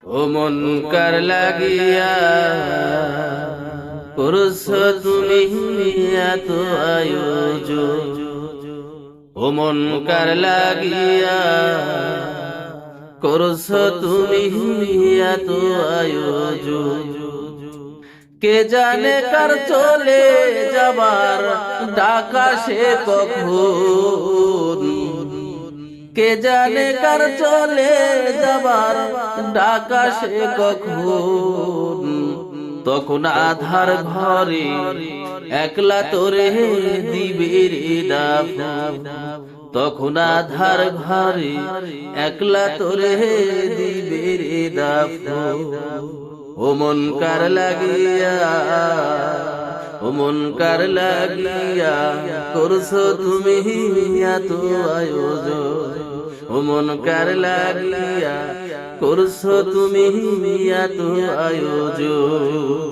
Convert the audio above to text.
ও মন কার লাগিয়া করছ তুমি এত আয়োজন, ও মন কার লাগিয়া করছ তুমি এত আয়োজন। কে জানে কার চলে যাবার ডাকা সে কখন, কে জানে কার চলে যাবার ডাকা সে কখন। তখন আধার ঘরে একলা তোরে দিবে রে দাফন, তখন আধার ঘরে একলা তোরে দিবে রে দাফন। ও মন কার লাগিয়া, ও মন কার লাগিয়া করছো তুমি এত আয়োজন, ও মন কার লাগিয়া করছো তুমি এত আয়োজন।